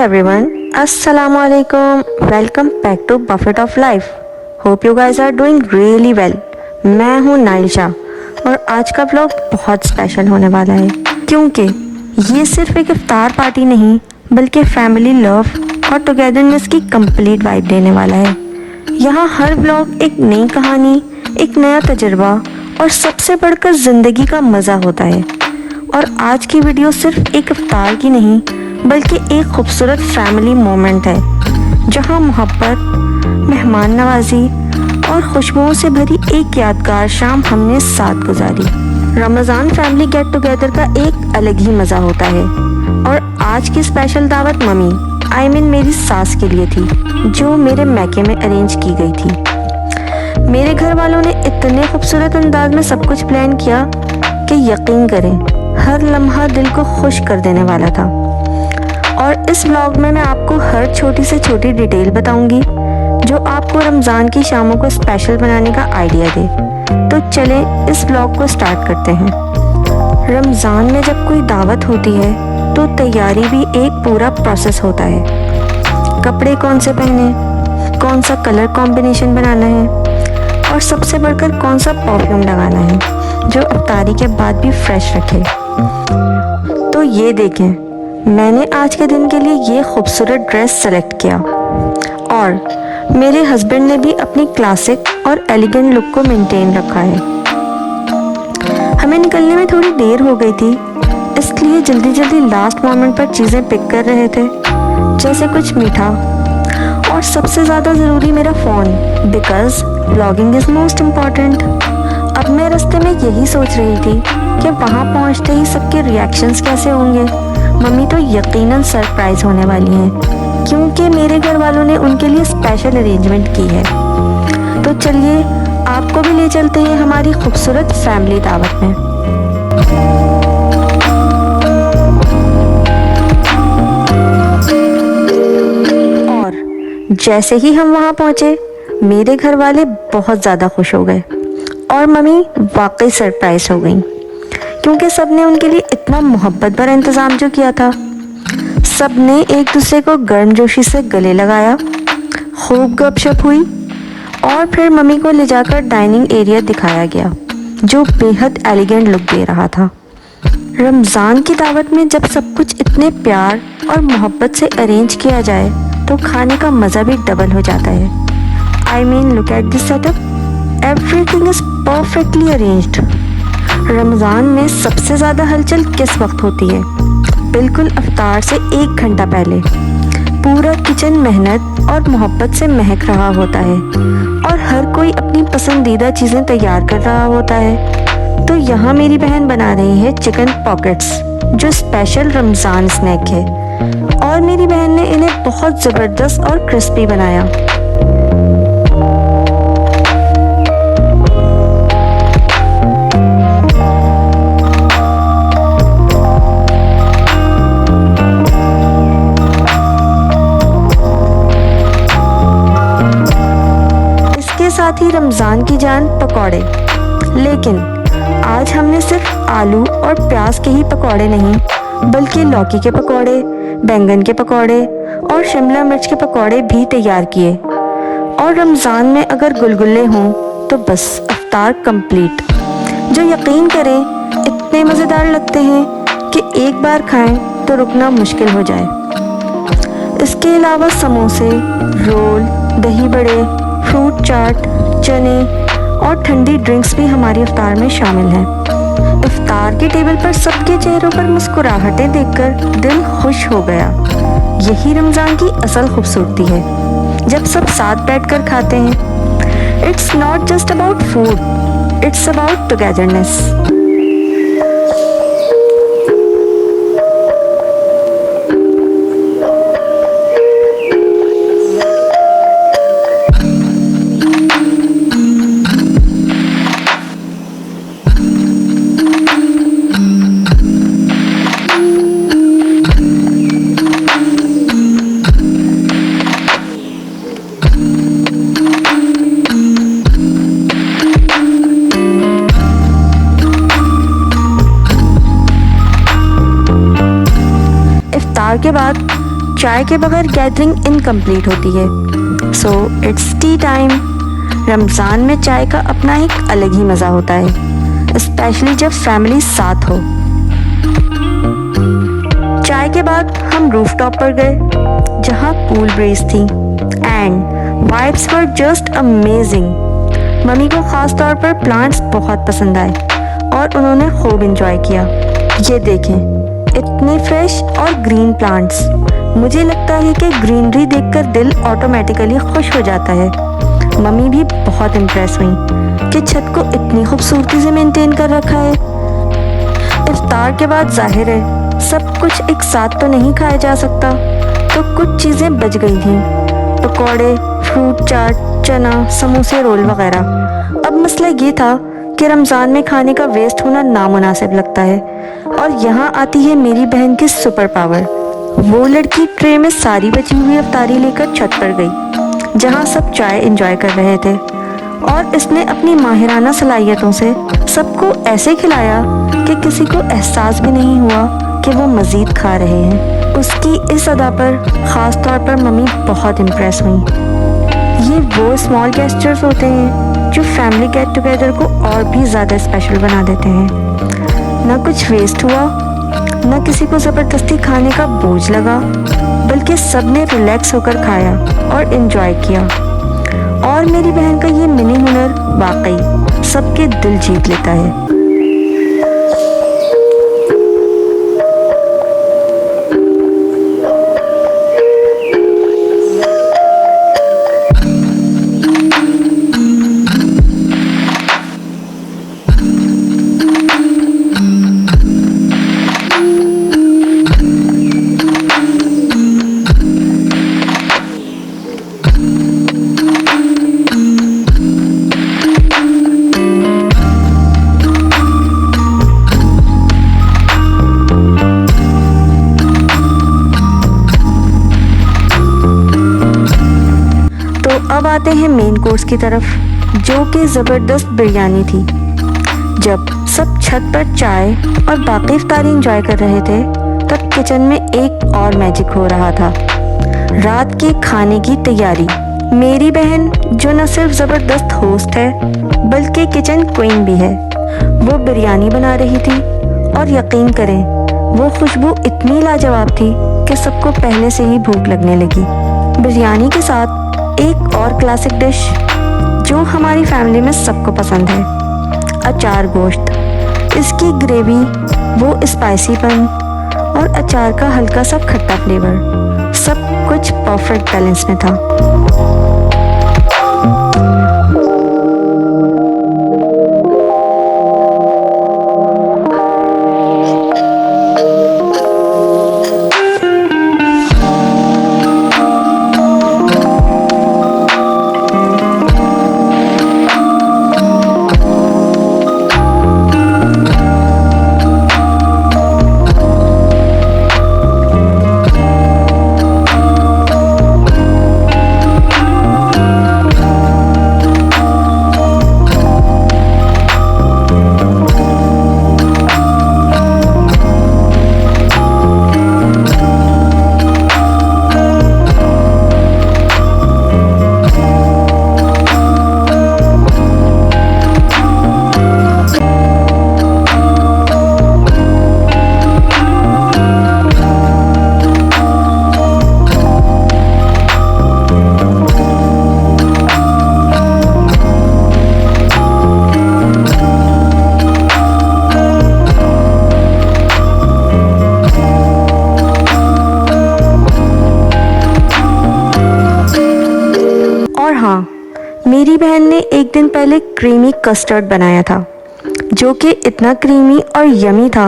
everyone, Assalamu alaikum. Welcome back to Buffet of Life. Hope you guys are doing really well. मैं हूँ नाइल्शा और आज का vlog बहुत स्पेशल होने वाला है क्योंकि ये सिर्फ एक इफ्तार पार्टी नहीं बल्कि फैमिली लव और टुगेदरनेस की कंप्लीट वाइब देने वाला है। यहाँ हर व्लॉग एक नई कहानी, एक नया तजुर्बा और सबसे बढ़कर ज़िंदगी का मज़ा होता है। और आज की वीडियो सिर्फ एक इफ्तार की नहीं बल्कि एक खूबसूरत फैमिली मोमेंट है जहां मोहब्बत, मेहमान नवाजी और खुशबुओं से भरी एक यादगार शाम हमने साथ गुजारी। रमज़ान फैमिली गेट टुगेदर का एक अलग ही मज़ा होता है और आज की स्पेशल दावत मम्मी मेरी सास के लिए थी जो मेरे मैके में अरेंज की गई थी। मेरे घर वालों ने इतने खूबसूरत अंदाज में सब कुछ प्लान किया कि यकीन करें हर लम्हा दिल को खुश कर देने वाला था। और इस व्लॉग में मैं आपको हर छोटी से छोटी डिटेल बताऊंगी जो आपको रमज़ान की शामों को स्पेशल बनाने का आइडिया दे। तो चले इस व्लॉग को स्टार्ट करते हैं। रमज़ान में जब कोई दावत होती है तो तैयारी भी एक पूरा प्रोसेस होता है। कपड़े कौन से पहने, कौन सा कलर कॉम्बिनेशन बनाना है और सबसे बढ़कर कौन सा परफ्यूम लगाना है जो इफ्तारी के बाद भी फ्रेश रखे। तो ये देखें, मैंने आज के दिन के लिए ये खूबसूरत ड्रेस सेलेक्ट किया और मेरे हस्बैंड ने भी अपनी क्लासिक और एलिगेंट लुक को मेंटेन रखा है। हमें निकलने में थोड़ी देर हो गई थी इसलिए जल्दी जल्दी लास्ट मोमेंट पर चीज़ें पिक कर रहे थे, जैसे कुछ मीठा और सबसे ज़्यादा ज़रूरी मेरा phone, because vlogging is most important. अब मैं रास्ते में यही सोच रही थी कि वहाँ पहुँचते ही सबके रिएक्शंस कैसे होंगे। मम्मी तो यकीनन सरप्राइज होने वाली हैं क्योंकि मेरे घर वालों ने उनके लिए स्पेशल अरेंजमेंट की है। तो चलिए आपको भी ले चलते हैं हमारी खूबसूरत फैमिली दावत में। और जैसे ही हम वहाँ पहुँचे मेरे घर वाले बहुत ज़्यादा खुश हो गए और मम्मी वाकई सरप्राइज हो गई क्योंकि सब ने उनके लिए इतना मोहब्बत भरा इंतज़ाम जो किया था। सब ने एक दूसरे को गर्मजोशी से गले लगाया, खूब गपशप हुई और फिर मम्मी को ले जाकर डाइनिंग एरिया दिखाया गया जो बेहद एलिगेंट लुक दे रहा था। रमज़ान की दावत में जब सब कुछ इतने प्यार और मोहब्बत से अरेंज किया जाए तो खाने का मज़ा भी डबल हो जाता है। Look at this setup, everything is perfectly arranged. Ramzan में सबसे ज़्यादा हलचल किस वक्त होती है? बिल्कुल इफ्तार से 1 घंटा पहले। पूरा किचन मेहनत और मोहब्बत से महक रहा होता है और हर कोई अपनी पसंदीदा चीज़ें तैयार कर रहा होता है। तो यहाँ मेरी बहन बना रही है चिकन पॉकेट्स जो स्पेशल रमज़ान स्नैक है और मेरी बहन ने इन्हें बहुत ज़बरदस्त और क्रिस्पी बनाया। साथ ही रमज़ान की जान पकौड़े, लेकिन आज हमने सिर्फ आलू और प्याज के ही पकौड़े नहीं बल्कि लौकी के पकौड़े, बैंगन के पकौड़े और शिमला मिर्च के पकौड़े भी तैयार किए। और रमज़ान में अगर गुलगुले हों तो बस इफ्तार कंप्लीट, जो यकीन करें इतने मज़ेदार लगते हैं कि एक बार खाएं तो रुकना मुश्किल हो जाए। इसके अलावा समोसे, रोल, दही बड़े, फ्रूट चाट, चने और ठंडी ड्रिंक्स भी हमारी इफ्तार में शामिल हैं। इफ्तार के टेबल पर सबके चेहरों पर मुस्कुराहटें देखकर दिल खुश हो गया। यही रमज़ान की असल खूबसूरती है जब सब साथ बैठकर खाते हैं। It's not just about food, it's about togetherness. Iftar के बाद चाय के बगैर गैदरिंग इनकम्प्लीट होती है। So it's tea time. Ramzan में चाय का अपना एक अलग ही मज़ा होता है, स्पेशली जब फैमिली साथ हो। चाय के बाद हम रूफटॉप पर गए जहाँ कूल ब्रीज थी and vibes were just amazing. Mummy को ख़ास तौर पर प्लांट्स बहुत पसंद आए और उन्होंने खूब एंजॉय किया। ये देखें, इतने फ्रेश और ग्रीन प्लांट्स। मुझे लगता है कि ग्रीनरी देखकर दिल ऑटोमेटिकली खुश हो जाता है। मम्मी भी बहुत इम्प्रेस हुई कि छत को इतनी खूबसूरती से मेंटेन कर रखा है। इफ्तार के बाद जाहिर है सब कुछ एक साथ तो नहीं खाया जा सकता, तो कुछ चीज़ें बच गई थीं, पकौड़े, फ्रूट चाट, चना, समोसे, रोल वगैरह। अब मसला ये था कि रमज़ान में खाने का वेस्ट होना नामुनासिब लगता है, और यहाँ आती है मेरी बहन की सुपर पावर। वो लड़की ट्रे में सारी बची हुई अफ्तारी लेकर छत पर गई जहाँ सब चाय एंजॉय कर रहे थे, और इसने अपनी माहिराना सलाहियतों से सबको ऐसे खिलाया कि किसी को एहसास भी नहीं हुआ कि वो मज़ीद खा रहे हैं। उसकी इस अदा पर ख़ास तौर पर मम्मी बहुत इम्प्रेस हुई। ये वो स्मॉल गेस्चर्स होते हैं जो फैमिली गेट टुगेदर को और भी ज़्यादा स्पेशल बना देते हैं। ना कुछ वेस्ट हुआ, ना किसी को ज़बरदस्ती खाने का बोझ लगा, बल्कि सब ने रिलैक्स होकर खाया और एंजॉय किया। और मेरी बहन का ये मिनी हुनर वाकई सबके दिल जीत लेता है। अब आते हैं मेन कोर्स की तरफ, जो कि ज़बरदस्त बिरयानी थी। जब सब छत पर चाय और बाकी इफ्तारी एंजॉय कर रहे थे, तब किचन में एक और मैजिक हो रहा था, रात के खाने की तैयारी। मेरी बहन, जो न सिर्फ ज़बरदस्त होस्ट है बल्कि किचन क्वीन भी है, वो बिरयानी बना रही थी, और यकीन करें वो खुशबू इतनी लाजवाब थी कि सबको पहले से ही भूख लगने लगी। बिरयानी के साथ एक और क्लासिक डिश जो हमारी फैमिली में सबको पसंद है, अचार गोश्त। इसकी ग्रेवी, वो स्पाइसीपन और अचार का हल्का सा खट्टा फ्लेवर, सब कुछ परफेक्ट बैलेंस में था। मेरी बहन ने एक दिन पहले क्रीमी कस्टर्ड बनाया था, जो कि इतना क्रीमी और यमी था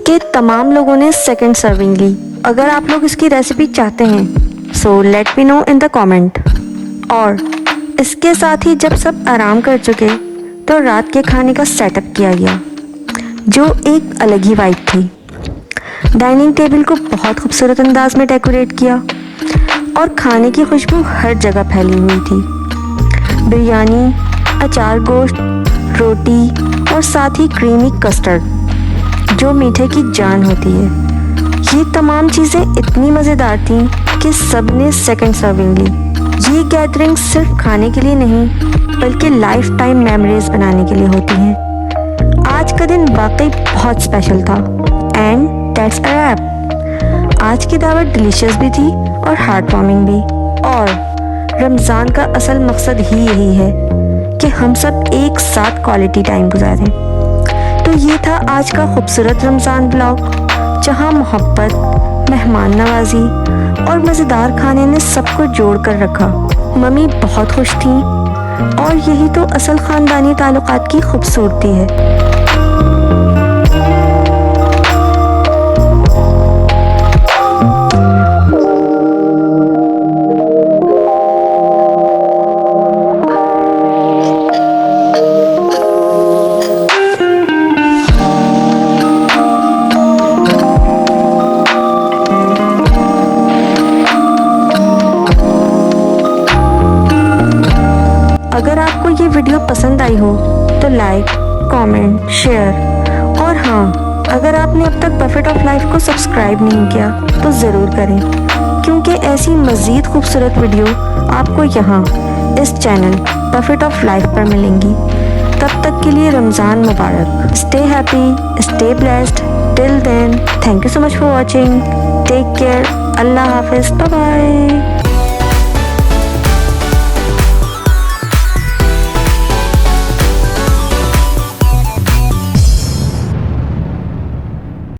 कि तमाम लोगों ने सेकंड सर्विंग ली। अगर आप लोग इसकी रेसिपी चाहते हैं so let me know in the comment. और इसके साथ ही जब सब आराम कर चुके तो रात के खाने का सेटअप किया गया, जो एक अलग ही वाइब थी। डाइनिंग टेबल को बहुत खूबसूरत अंदाज में डेकोरेट किया और खाने की खुशबू हर जगह फैली हुई थी। बिरयानी, अचार गोश्त, रोटी और साथ ही क्रीमी कस्टर्ड, जो मीठे की जान होती है। ये तमाम चीज़ें इतनी मज़ेदार थीं कि सबने सेकंड सर्विंग ली। ये गैदरिंग सिर्फ खाने के लिए नहीं बल्कि लाइफ टाइम मेमोरीज बनाने के लिए होती हैं। आज का दिन वाकई बहुत स्पेशल था एंड दैट्स अ रैप। आज की दावत डिलीशियस भी थी और हार्ट वार्मिंग भी। और रमज़ान का असल मकसद ही यही है कि हम सब एक साथ क्वालिटी टाइम गुजारें। तो ये था आज का खूबसूरत रमज़ान ब्लॉग, जहाँ मोहब्बत, मेहमान नवाजी और मज़ेदार खाने ने सबको जोड़ कर रखा। मम्मी बहुत खुश थीं और यही तो असल ख़ानदानी ताल्लुकात की खूबसूरती है। अगर आपको ये वीडियो पसंद आई हो तो लाइक, कमेंट, शेयर और हाँ, अगर आपने अब तक बफेट ऑफ लाइफ को सब्सक्राइब नहीं किया तो ज़रूर करें, क्योंकि ऐसी मज़ीद खूबसूरत वीडियो आपको यहाँ इस चैनल बफेट ऑफ लाइफ पर मिलेंगी। तब तक के लिए रमज़ान मुबारक। Stay happy, stay blessed. Till then, thank you so much for watching. Take care. Allah हाफिज़। Bye bye.